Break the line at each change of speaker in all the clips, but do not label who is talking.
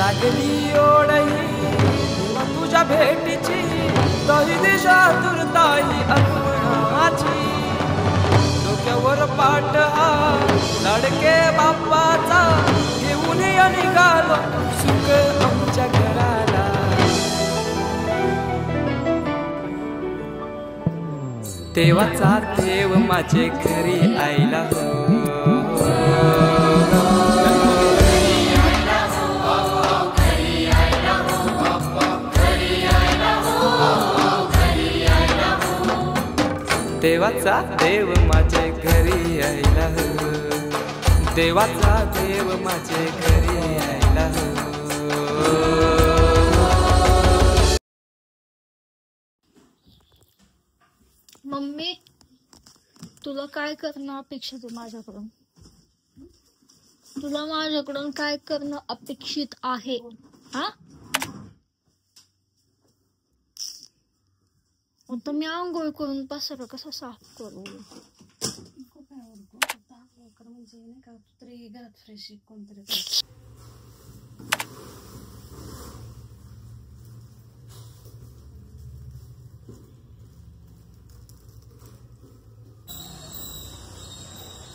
लागली ओढही तुझ्या भेटीची तरी दिशा तुरताई आठवणाची डोक्यावर पाट हा लाडके बाप्पाचा घेऊन निघालो सुख आमच्या घराला देवाचा देव माझे घरी आयला हो देवाचा देव माझे घरी आयला हो देवाचा देव माझे घरी आयला हो
मम्मी तुला काय करणं अपेक्षित आहे माझ्याकडून तुला माझ्याकडून काय करणं अपेक्षित आहे हा आता मी आंघोळ करून पसारा कसा साफ करू फ्रेश कोणतरी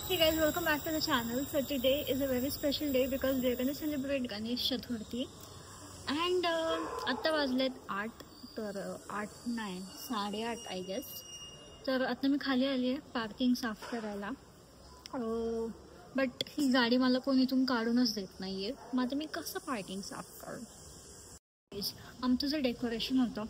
Hey guys, welcome back to the channel. So today is a very special day because we are going to celebrate Ganesh Chaturthi and आता वाजलेत 8 तर 8 नाही 8:30 I guess. तर आता मी खाली आली आहे पार्किंग साफ करायला बट ही गाडी मला कोणी इथून काढूनच देत नाहीये मग आता मी कसं पार्किंग साफ करू आमचं जे डेकोरेशन होतं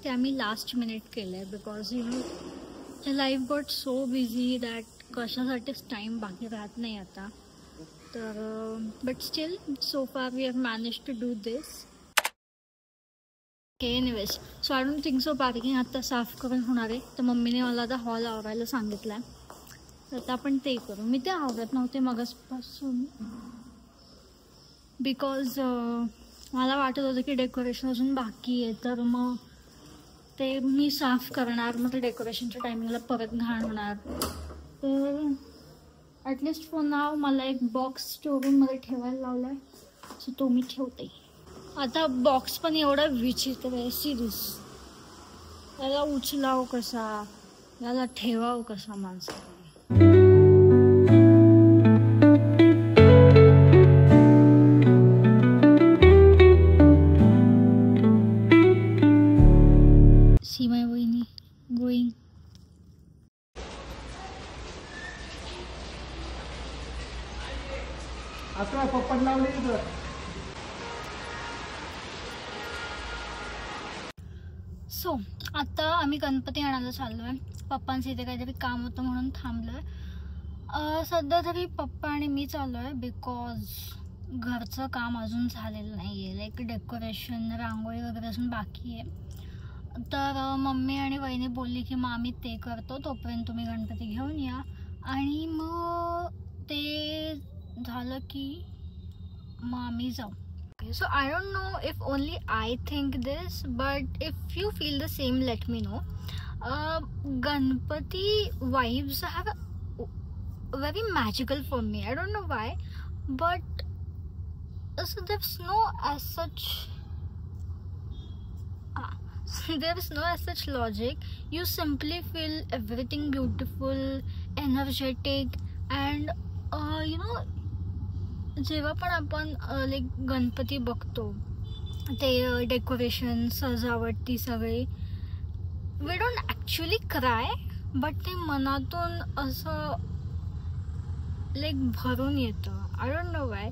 ते आम्ही लास्ट मिनिट केलं आहे because you know life got so busy that कशासाठीच टाइम बाकी राहत नाही आता तर but still so far we have manage to do this anyways so I don't think so parking आता साफ करून होणार आहे तर मम्मीने मला आता हॉल आवरायला सांगितलं आहे तर आता आपण ते करू मी ते आवरत नव्हते मगासपासून बिकॉज मला वाटत होतं की डेकोरेशन अजून बाकी आहे तर मग ते मी साफ करणार मग ते डेकोरेशनच्या टायमिंगला परत घाण होणार तर ॲटलिस्ट फॉर नाव मला एक बॉक्स स्टोरूममध्ये ठेवायला लावला आहे सो तो मी ठेवते आता बॉक्स पण एवढा विचित्र आहे सिरियस याला उचलाव कसा याला ठेवाव कसा माणसाला सीमा वहिनी गोईंग
आता पप्पा लावले
सो आता आम्ही गणपती आणायला चाललो आहे पप्पांचं इथे काहीतरी काम होतं म्हणून थांबलो आहे सध्या तरी पप्पा आणि मी चाललो आहे बिकॉज घरचं काम अजून झालेलं नाही आहे लाईक डेकोरेशन रांगोळी वगैरे अजून बाकी आहे तर मम्मी आणि वहिनी बोलली की मग आम्ही ते करतो तोपर्यंत तुम्ही गणपती घेऊन या आणि मग ते झालं की मग आम्ही जाऊ So I don't know if only I think this but if you feel the same let me know Ganpati vibes have very magical for me I don't know why but so there's no as such there is no as such logic you simply feel everything beautiful energetic and you know जेव्हा पण आपण like Ganpati बघतो ते decoration सजावट ती सगळी we don't actually cry but ते मनातून असं लाईक भरून येतं I don't know why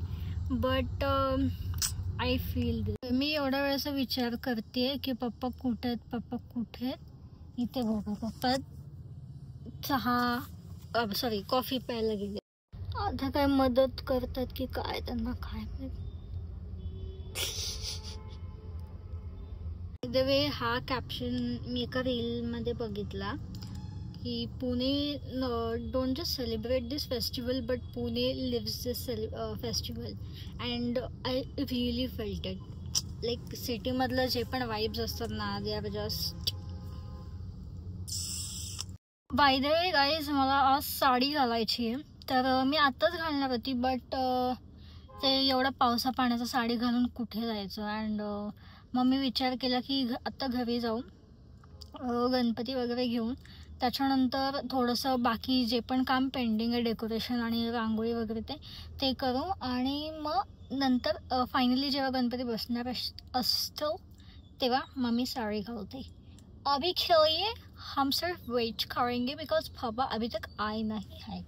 but I feel this मी एवढा वेळेचा विचार करते की पप्पा कुठे आहेत इथे बघा पप्पा चहा सॉरी कॉफी प्यायला गेले आता काय मदत करतात की काय त्यांना काय द वे हा कॅप्शन मी एका रीलमध्ये बघितला की Pune don't just celebrate this festival but Pune lives this festival and I really felt it like सिटीमधलं जे पण वाईब्स असतात ना they are just by the way guys मला आज साडी घालायची आहे तर मी आत्ताच घालणार होती बट ते एवढं पावसा पाण्याचं साडी घालून कुठे जायचं. अँड मग मी विचार केला की आत्ता घरी जाऊन गणपती वगैरे घेऊन त्याच्यानंतर थोडंसं बाकी जे पण काम पेंडिंग आहे डेकोरेशन आणि रांगोळी वगैरे ते करू आणि मग नंतर फायनली जेव्हा गणपती बसणार असतो तेव्हा मग मी साडी घालते. अभी के लिए हम सिर्फ वेट करेंगे बिकॉज पापा अभी तक आए नहीं है.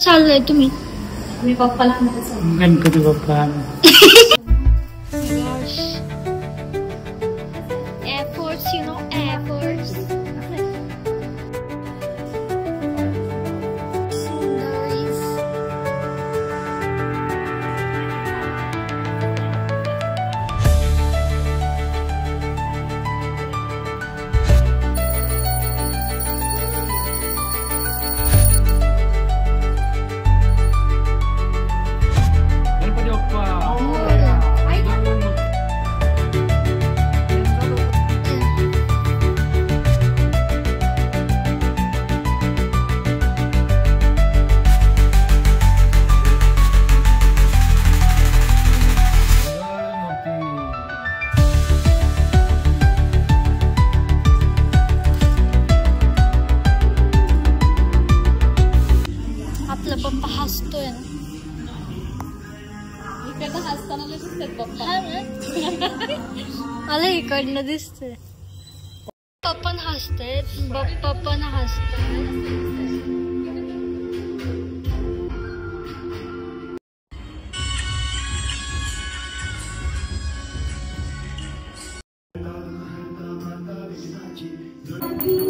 चाललंय तुम्ही
मी पप्पाला Ganpati Bappa
efforts, you know, efforts. Nice.
Ganpati Bappa
आपला पप्पा हसतोय ना.
इकडनं हसताना दिसतात पप्पा.
हा ना मला इकडनं दिसतंय. पप्पा पण हसते, पप्पा पण हसते.
Thank you.